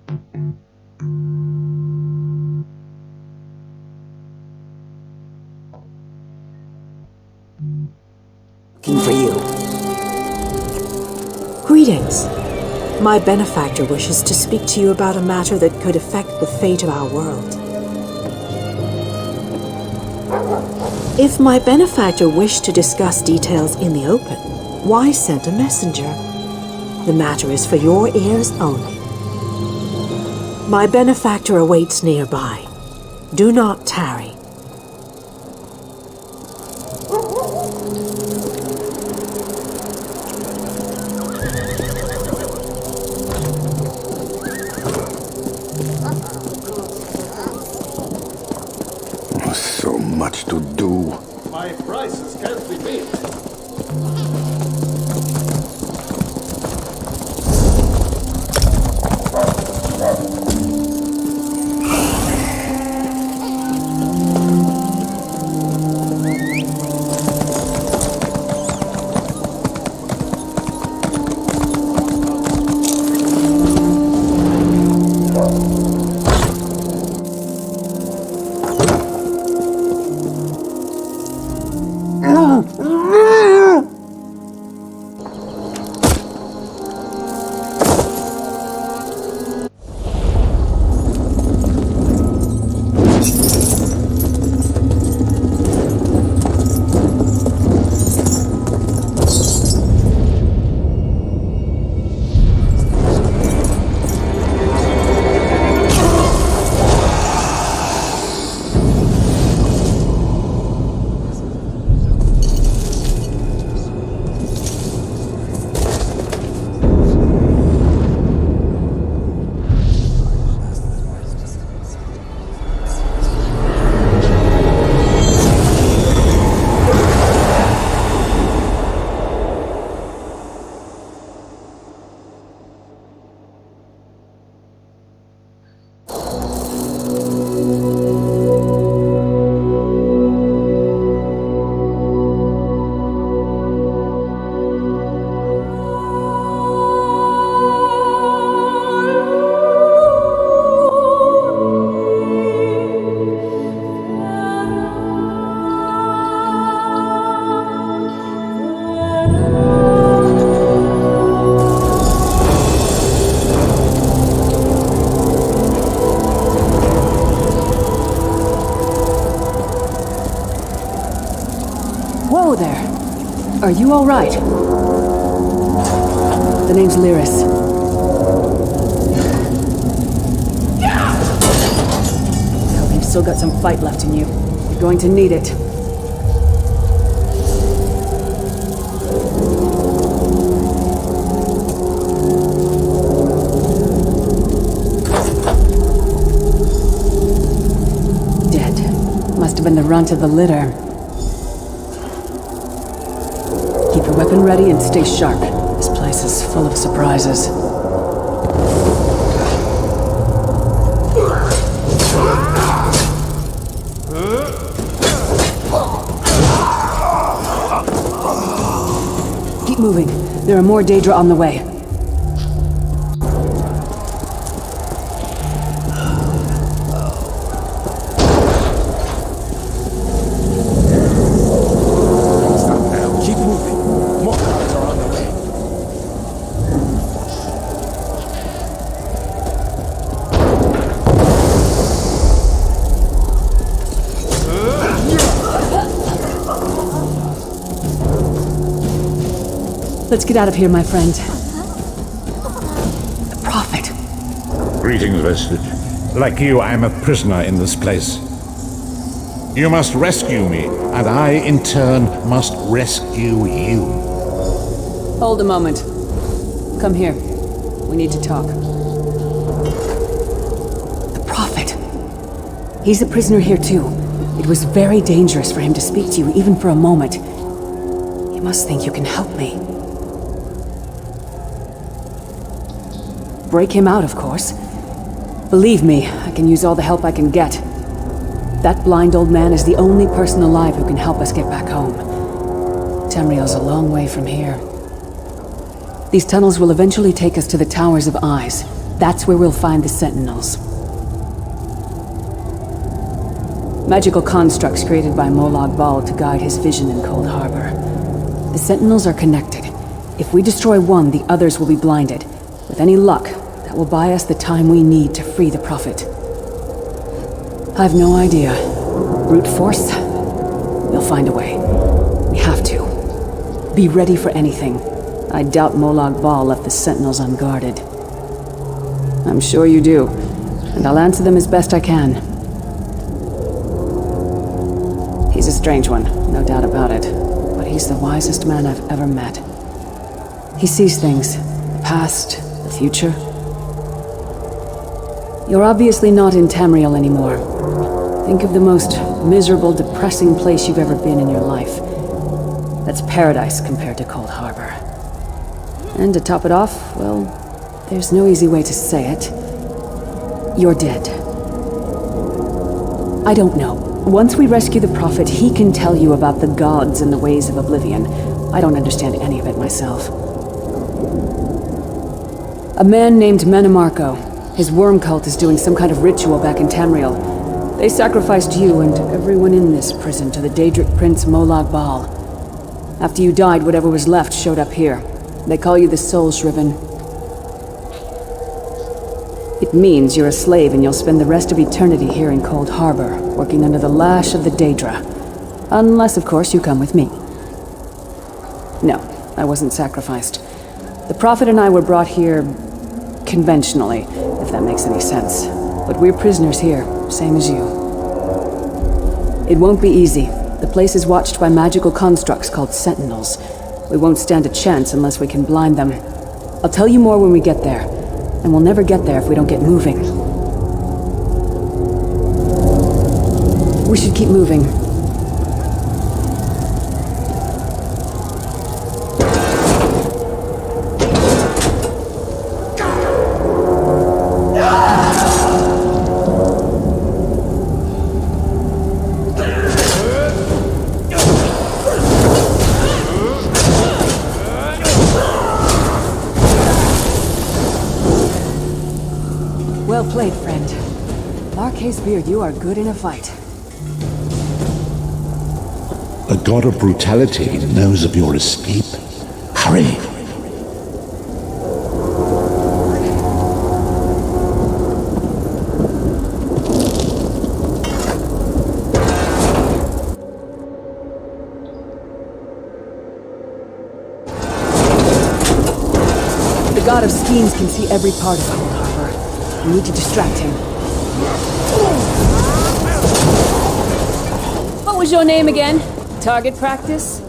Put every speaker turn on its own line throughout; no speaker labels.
Looking for you. Greetings. My benefactor wishes to speak to you about a matter that could affect the fate of our world. If my benefactor wished to discuss details in the open, why send a messenger? The matter is for your ears only. My benefactor awaits nearby. Do not tarry.
So much to do.
My prices can't be beat.
Whoa there! Are you all right? The name's Lyris. Well, you've still got some fight left in you. You're going to need it. Dead. Must have been the runt of the litter. Keep your weapon ready and stay sharp. This place is full of surprises. Keep moving. There are more Daedra on the way. Let's get out of here, my friend. The Prophet.
Greetings, Vestige. Like you, I am a prisoner in this place. You must rescue me, and I, in turn, must rescue you.
Hold a moment. Come here. We need to talk. The Prophet. He's a prisoner here, too. It was very dangerous for him to speak to you, even for a moment. You must think you can help me. Break him out, of course. Believe me, I can use all the help I can get. That blind old man is the only person alive who can help us get back home. Tamriel's a long way from here. These tunnels will eventually take us to the Towers of Eyes. That's where we'll find the Sentinels. Magical constructs created by Molag Bal to guide his vision in Cold Harbor. The Sentinels are connected. If we destroy one, the others will be blinded. With any luck, that will buy us the time we need to free the Prophet. I've no idea. Brute force? We'll find a way. We have to. Be ready for anything. I doubt Molag Bal left the Sentinels unguarded. I'm sure you do, and I'll answer them as best I can. He's a strange one, no doubt about it, but he's the wisest man I've ever met. He sees things, the past, the future. You're obviously not in Tamriel anymore. Think of the most miserable, depressing place you've ever been in your life. That's paradise compared to Cold Harbor. And to top it off, well, there's no easy way to say it. You're dead. I don't know. Once we rescue the Prophet, he can tell you about the gods and the ways of oblivion. I don't understand any of it myself. A man named Manamarco. His worm cult is doing some kind of ritual back in Tamriel. They sacrificed you and everyone in this prison to the Daedric Prince Molag Bal. After you died, whatever was left showed up here. They call you the Soul Shriven. It means you're a slave and you'll spend the rest of eternity here in Cold Harbor, working under the lash of the Daedra. Unless, of course, you come with me. No, I wasn't sacrificed. The Prophet and I were brought here conventionally, if that makes any sense. But we're prisoners here, same as you. It won't be easy. The place is watched by magical constructs called Sentinels. We won't stand a chance unless we can blind them. I'll tell you more when we get there. And we'll never get there if we don't get moving. We should keep moving. Well played, friend. Marquez Beard, you are good in a fight.
The god of brutality knows of your escape. Hurry!
The god of schemes can see every part of Cold Harbor. We need to distract him. What was your name again? Target practice?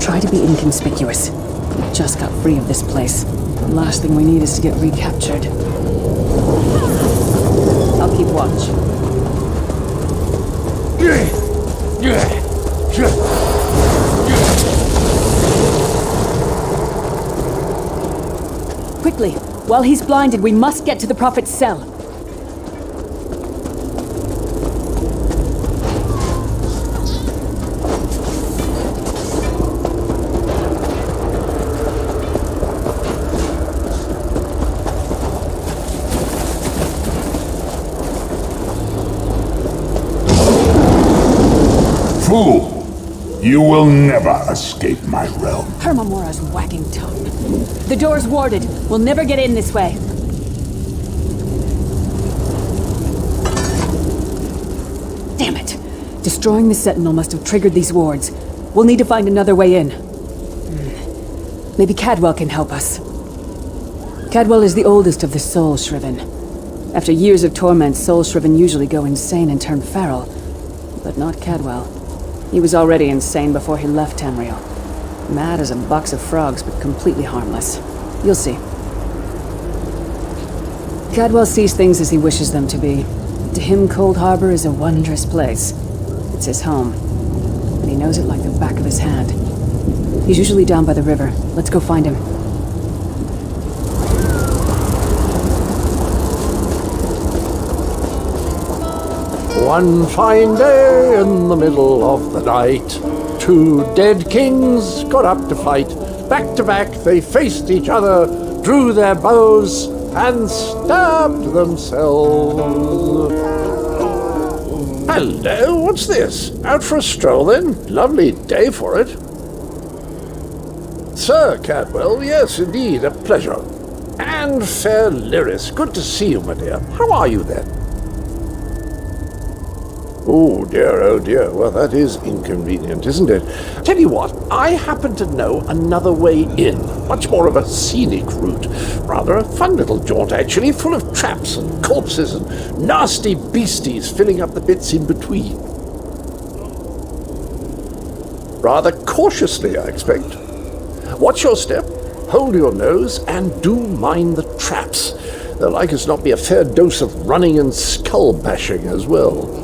Try to be inconspicuous. We just got free of this place. The last thing we need is to get recaptured. I'll keep watch. Quickly! While he's blinded, we must get to the Prophet's cell.
Fool! You will never escape my realm.
Hermamora's wagging tongue. The door's warded. We'll never get in this way. Damn it! Destroying the Sentinel must have triggered these wards. We'll need to find another way in. Maybe Cadwell can help us. Cadwell is the oldest of the Soul Shriven. After years of torment, Soul Shriven usually go insane and turn feral. But not Cadwell. He was already insane before he left Tamriel. Mad as a box of frogs, but completely harmless. You'll see. Cadwell sees things as he wishes them to be. To him, Cold Harbor is a wondrous place. It's his home. And he knows it like the back of his hand. He's usually down by the river. Let's go find him.
One fine day in the middle of the night, two dead kings got up to fight. Back to back they faced each other, drew their bows, and stabbed themselves. Hello, what's this? Out for a stroll then? Lovely day for it. Sir Cadwell, yes, indeed, a pleasure. And fair Lyris, good to see you, my dear. How are you then? Oh dear, well that is inconvenient, isn't it? Tell you what, I happen to know another way in, much more of a scenic route. Rather a fun little jaunt actually, full of traps and corpses and nasty beasties filling up the bits in between. Rather cautiously, I expect. Watch your step, hold your nose, and do mind the traps. There'll like as not be a fair dose of running and skull bashing as well.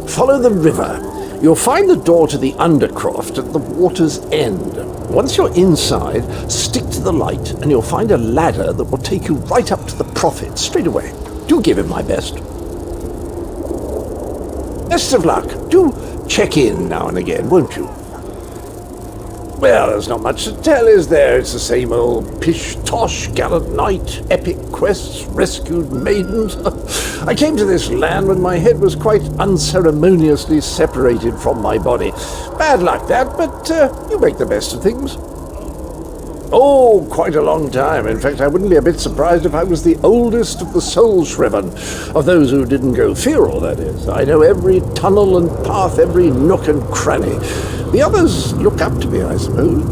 Follow the river. You'll find the door to the Undercroft at the water's end. Once you're inside, stick to the light and you'll find a ladder that will take you right up to the Prophet straight away. Do give him my best. Best of luck. Do check in now and again, won't you? Well, there's not much to tell, is there? It's the same old pish-tosh, gallant knight, epic quests, rescued maidens. I came to this land when my head was quite unceremoniously separated from my body. Bad luck that, but you make the best of things. Oh, quite a long time. In fact, I wouldn't be a bit surprised if I was the oldest of the soul-shriven, of those who didn't go feral, that is. I know every tunnel and path, every nook and cranny. The others look up to me, I suppose.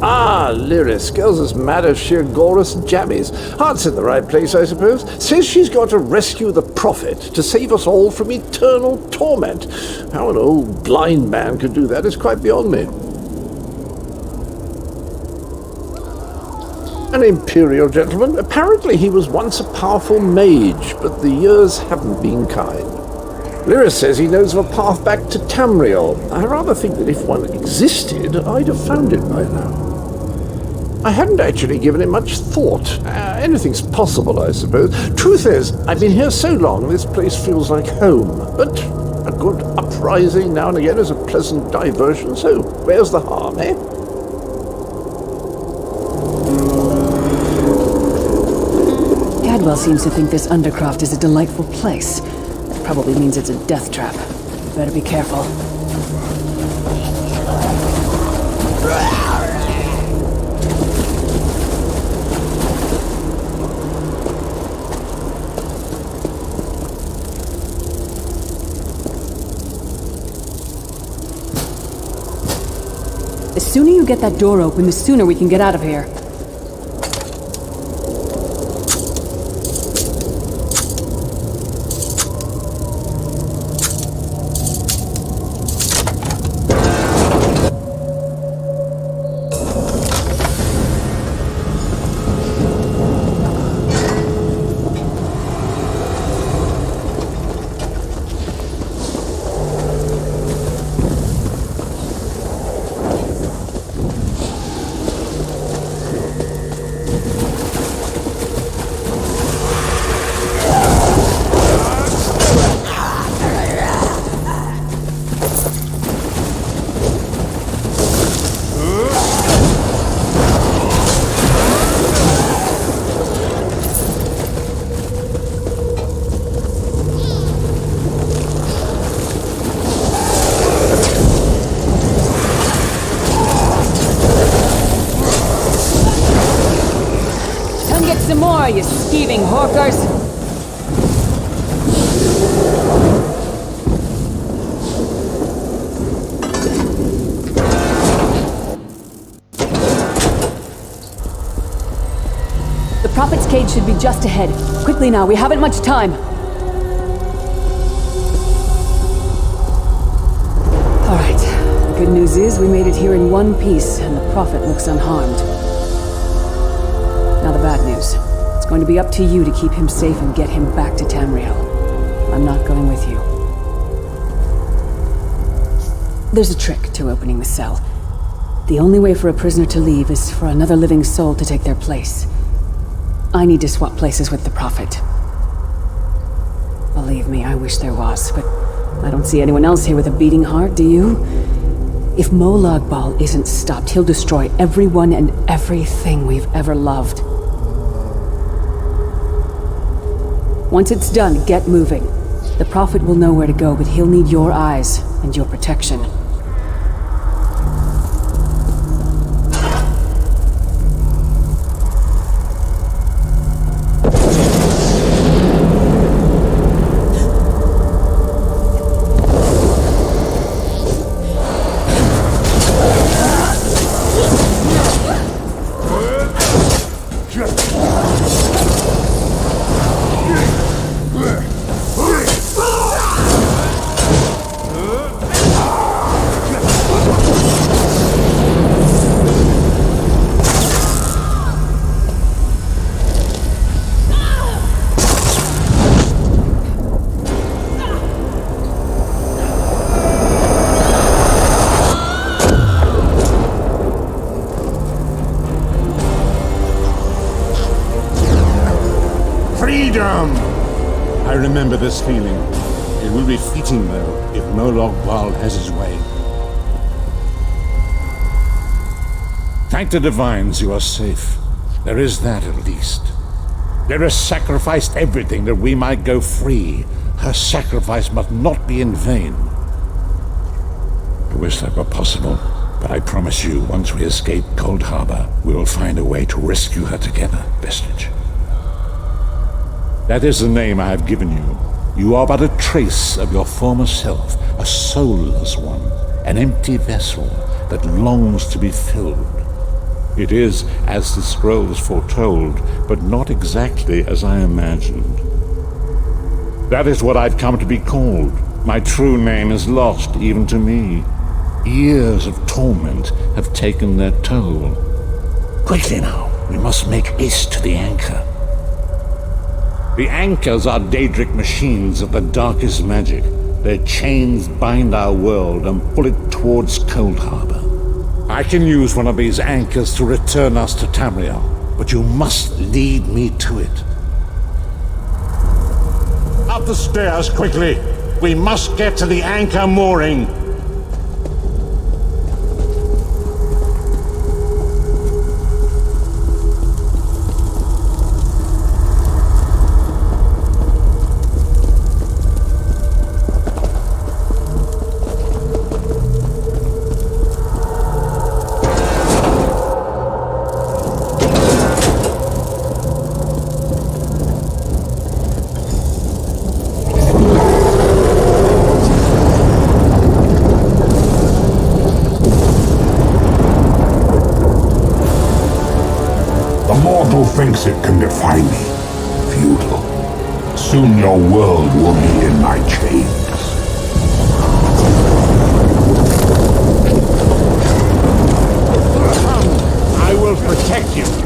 Ah, Lyris, girl's as mad as sheer Gorus jammies. Heart's in the right place, I suppose. Says she's got to rescue the Prophet to save us all from eternal torment. How an old blind man could do that is quite beyond me. An imperial gentleman. Apparently he was once a powerful mage, but the years haven't been kind. Lyris says he knows of a path back to Tamriel. I rather think that if one existed, I'd have found it by now. I hadn't actually given it much thought. Anything's possible, I suppose. Truth is, I've been here so long, this place feels like home. But a good uprising now and again is a pleasant diversion, so where's the harm, eh?
Cadwell seems to think this Undercroft is a delightful place. That probably means it's a death trap. Better be careful. The sooner you get that door open, the sooner we can get out of here. Some more, you skeeving hawkers! The Prophet's cage should be just ahead. Quickly now, we haven't much time. Alright, the good news is we made it here in one piece, and the Prophet looks unharmed. Now the bad news. It's going to be up to you to keep him safe and get him back to Tamriel. I'm not going with you. There's a trick to opening the cell. The only way for a prisoner to leave is for another living soul to take their place. I need to swap places with the Prophet. Believe me, I wish there was, but I don't see anyone else here with a beating heart, do you? If Molag Bal isn't stopped, he'll destroy everyone and everything we've ever loved. Once it's done, get moving. The Prophet will know where to go, but he'll need your eyes and your protection.
I remember this feeling. It will be fitting, though, if Molag Bal has his way. Thank the divines you are safe. There is that, at least. There has sacrificed everything that we might go free. Her sacrifice must not be in vain. I wish that were possible, but I promise you, once we escape Cold Harbor, we will find a way to rescue her together, Vestige. That is the name I have given you. You are but a trace of your former self, a soulless one, an empty vessel that longs to be filled. It is as the scrolls foretold, but not exactly as I imagined. That is what I've come to be called. My true name is lost even to me. Years of torment have taken their toll. Quickly now, we must make haste to the anchor. The anchors are Daedric machines of the darkest magic. Their chains bind our world and pull it towards Cold Harbor. I can use one of these anchors to return us to Tamriel, but you must lead me to it. Up the stairs, quickly! We must get to the anchor mooring!
Thinks it can defy me. Futile. Soon your world will be in my chains.
I will protect you.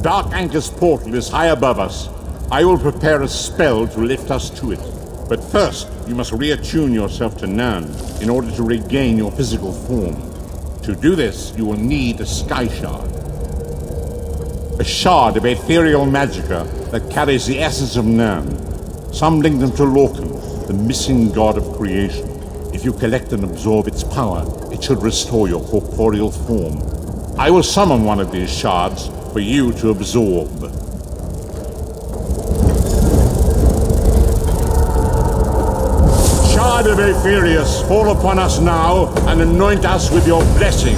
Dark Anchor's portal is high above us. I will prepare a spell to lift us to it. But first, you must reattune yourself to Nirn in order to regain your physical form. To do this, you will need a Sky Shard. A shard of ethereal magicka that carries the essence of Nirn. Some link them to Lorcan, the missing god of creation. If you collect and absorb its power, it should restore your corporeal form. I will summon one of these shards for you to absorb. Shard of Aetherius, fall upon us now and anoint us with your blessing.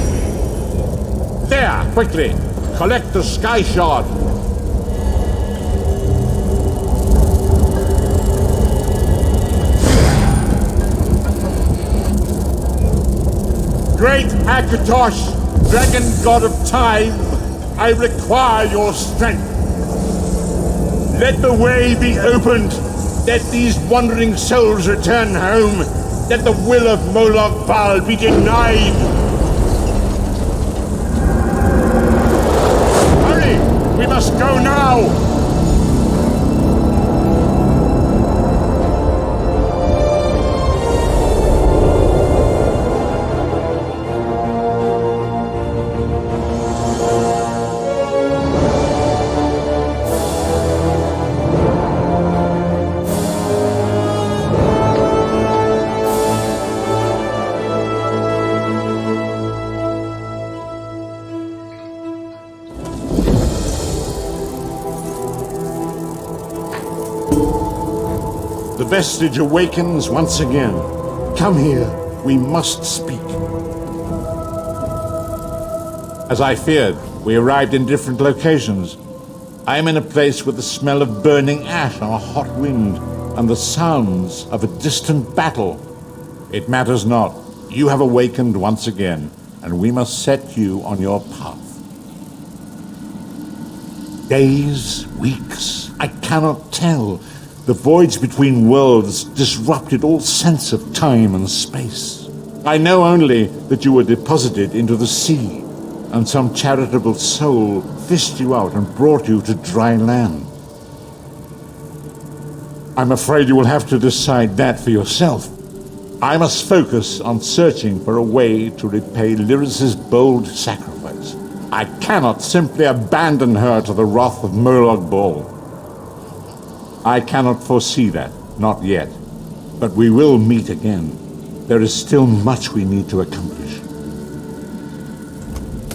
There, quickly, collect the Sky Shard. Great Akatosh, dragon god of time, I require your strength. Let the way be opened. Let these wandering souls return home. Let the will of Molag Bal be denied. The vestige awakens once again. Come here. We must speak. As I feared, we arrived in different locations. I am in a place with the smell of burning ash on a hot wind and the sounds of a distant battle. It matters not. You have awakened once again, and we must set you on your path. Days, weeks, I cannot tell. The voids between worlds disrupted all sense of time and space. I know only that you were deposited into the sea, and some charitable soul fished you out and brought you to dry land. I'm afraid you will have to decide that for yourself. I must focus on searching for a way to repay Lyris's bold sacrifice. I cannot simply abandon her to the wrath of Molag Bal. I cannot foresee that, not yet. But we will meet again. There is still much we need to accomplish.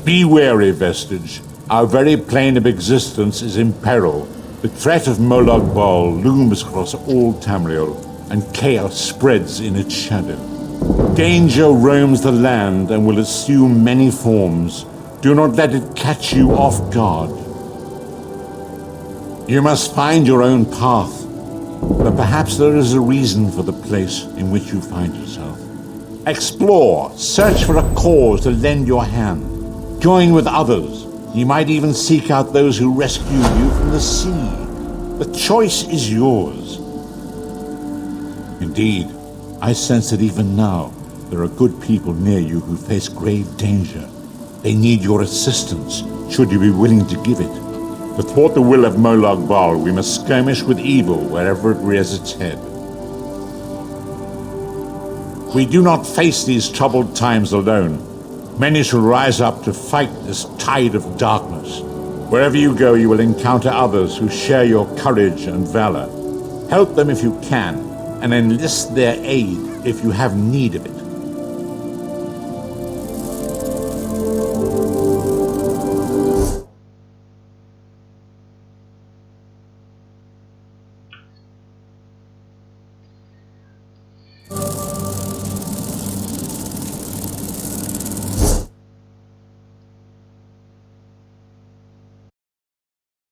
Be wary, Vestige. Our very plane of existence is in peril. The threat of Molag Bal looms across all Tamriel, and chaos spreads in its shadow. Danger roams the land and will assume many forms. Do not let it catch you off guard. You must find your own path, but perhaps there is a reason for the place in which you find yourself. Explore, search for a cause to lend your hand. Join with others. You might even seek out those who rescued you from the sea. The choice is yours. Indeed, I sense that even now, there are good people near you who face grave danger. They need your assistance, should you be willing to give it. To thwart the will of Molag Bal, we must skirmish with evil wherever it rears its head. We do not face these troubled times alone. Many shall rise up to fight this tide of darkness. Wherever you go, you will encounter others who share your courage and valor. Help them if you can, and enlist their aid if you have need of it.